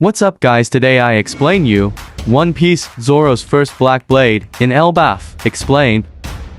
What's up guys, today I explain you One Piece Zoro's first black blade in Elbaf explained.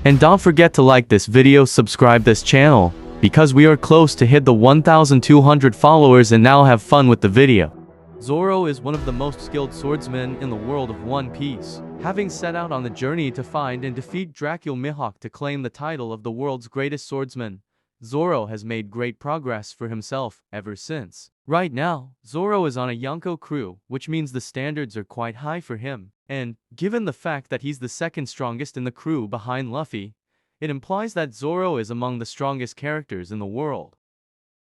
And don't forget to like this video, subscribe this channel, because we are close to hit the 1200 followers and now have fun with the video. Zoro is one of the most skilled swordsmen in the world of One Piece, having set out on the journey to find and defeat Dracula Mihawk to claim the title of the world's greatest swordsman. Zoro has made great progress for himself ever since. Right now, Zoro is on a Yonko crew, which means the standards are quite high for him, and, given the fact that he's the second strongest in the crew behind Luffy, it implies that Zoro is among the strongest characters in the world.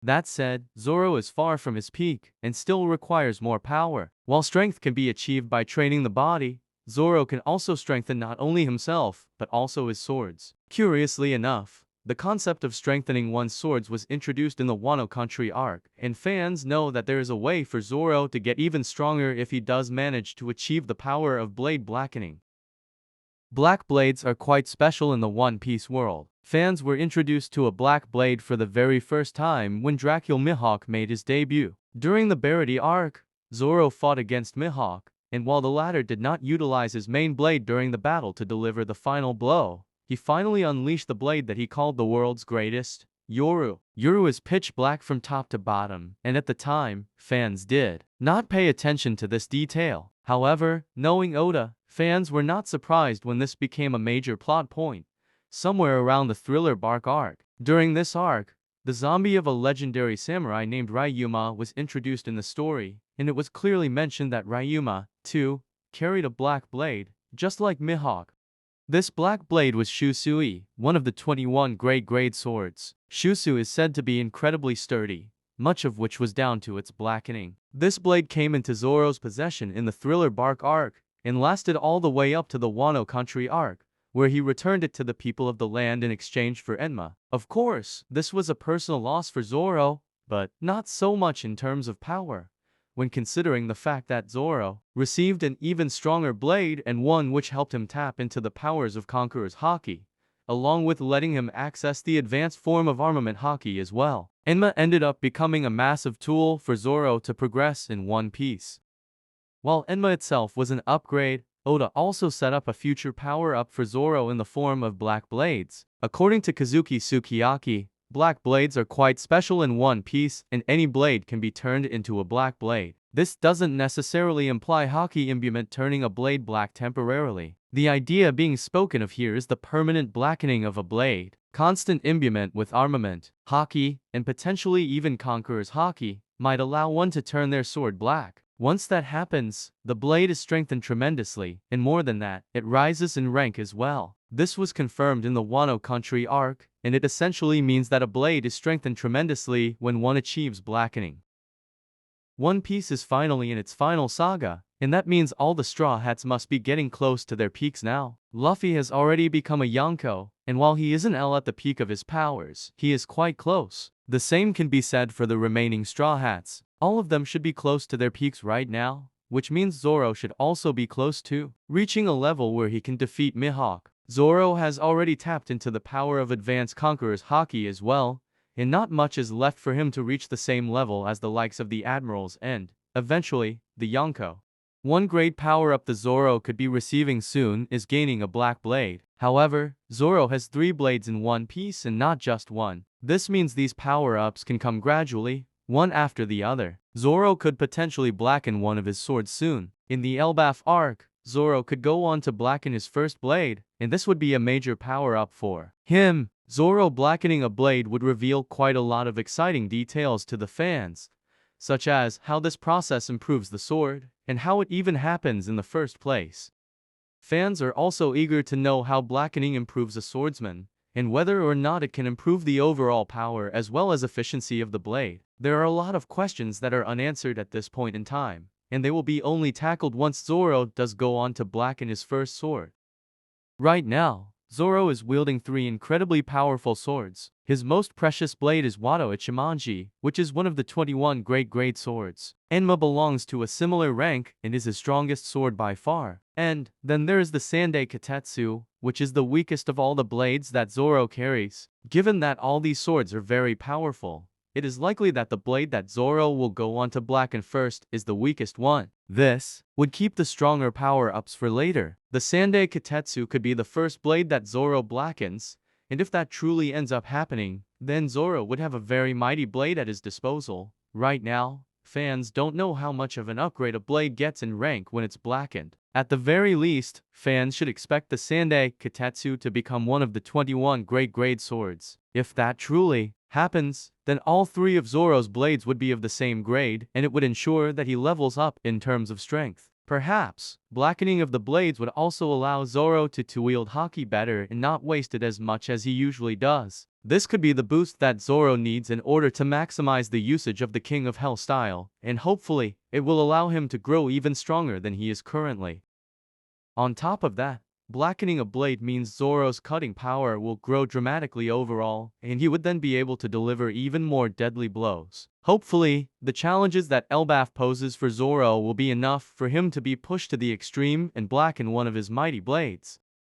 That said, Zoro is far from his peak, and still requires more power. While strength can be achieved by training the body, Zoro can also strengthen not only himself, but also his swords. Curiously enough, the concept of strengthening one's swords was introduced in the Wano Country arc, and fans know that there is a way for Zoro to get even stronger if he does manage to achieve the power of blade blackening. Black blades are quite special in the One Piece world. Fans were introduced to a black blade for the very first time when Dracula Mihawk made his debut. During the Barity arc, Zoro fought against Mihawk, and while the latter did not utilize his main blade during the battle to deliver the final blow, he finally unleashed the blade that he called the world's greatest, Yoru. Yoru is pitch black from top to bottom, and at the time, fans did not pay attention to this detail. However, knowing Oda, fans were not surprised when this became a major plot point, somewhere around the Thriller Bark arc. During this arc, the zombie of a legendary samurai named Ryuma was introduced in the story, and it was clearly mentioned that Ryuma, too, carried a black blade, just like Mihawk. This black blade was Shusui, one of the 21 grade swords. Shusu is said to be incredibly sturdy, much of which was down to its blackening. This blade came into Zoro's possession in the Thriller Bark arc, and lasted all the way up to the Wano Country arc, where he returned it to the people of the land in exchange for Enma. Of course, this was a personal loss for Zoro, but not so much in terms of power, when considering the fact that Zoro received an even stronger blade and one which helped him tap into the powers of Conqueror's Haki, along with letting him access the advanced form of armament Haki as well. Enma ended up becoming a massive tool for Zoro to progress in One Piece. While Enma itself was an upgrade, Oda also set up a future power-up for Zoro in the form of black blades. According to Kazuki Sukiyaki, black blades are quite special in One Piece, and any blade can be turned into a black blade. This doesn't necessarily imply Haki imbuement turning a blade black temporarily. The idea being spoken of here is the permanent blackening of a blade. Constant imbuement with armament, Haki, and potentially even Conqueror's Haki, might allow one to turn their sword black. Once that happens, the blade is strengthened tremendously, and more than that, it rises in rank as well. This was confirmed in the Wano Country arc, and it essentially means that a blade is strengthened tremendously when one achieves blackening. One Piece is finally in its final saga, and that means all the Straw Hats must be getting close to their peaks now. Luffy has already become a Yonko, and while he isn't at the peak of his powers, he is quite close. The same can be said for the remaining Straw Hats. All of them should be close to their peaks right now, which means Zoro should also be close to reaching a level where he can defeat Mihawk. Zoro has already tapped into the power of advanced Conqueror's Haki as well, and not much is left for him to reach the same level as the likes of the Admirals and, eventually, the Yonko. One great power-up the Zoro could be receiving soon is gaining a black blade. However, Zoro has 3 blades in One Piece and not just one. This means these power-ups can come gradually, one after the other. Zoro could potentially blacken one of his swords soon. In the Elbaf arc, Zoro could go on to blacken his first blade, and this would be a major power-up for him. Zoro blackening a blade would reveal quite a lot of exciting details to the fans, such as how this process improves the sword, and how it even happens in the first place. Fans are also eager to know how blackening improves a swordsman, and whether or not it can improve the overall power as well as efficiency of the blade. There are a lot of questions that are unanswered at this point in time, and they will be only tackled once Zoro does go on to blacken his first sword. Right now, Zoro is wielding 3 incredibly powerful swords. His most precious blade is Wado Ichimonji, which is one of the 21 great swords. Enma belongs to a similar rank and is his strongest sword by far. And then there is the Sandai Katetsu, which is the weakest of all the blades that Zoro carries. Given that all these swords are very powerful, it is likely that the blade that Zoro will go on to blacken first is the weakest one. This would keep the stronger power-ups for later. The Sandai Kitetsu could be the first blade that Zoro blackens, and if that truly ends up happening, then Zoro would have a very mighty blade at his disposal. Right now, fans don't know how much of an upgrade a blade gets in rank when it's blackened. At the very least, fans should expect the Sandai Kitetsu to become one of the 21 great grade swords. If that truly happens, then all 3 of Zoro's blades would be of the same grade, and it would ensure that he levels up in terms of strength. Perhaps, blackening of the blades would also allow Zoro to wield haki better and not waste it as much as he usually does. This could be the boost that Zoro needs in order to maximize the usage of the King of Hell style, and hopefully, it will allow him to grow even stronger than he is currently. On top of that, blackening a blade means Zoro's cutting power will grow dramatically overall, and he would then be able to deliver even more deadly blows. Hopefully, the challenges that Elbaf poses for Zoro will be enough for him to be pushed to the extreme and blacken one of his mighty blades.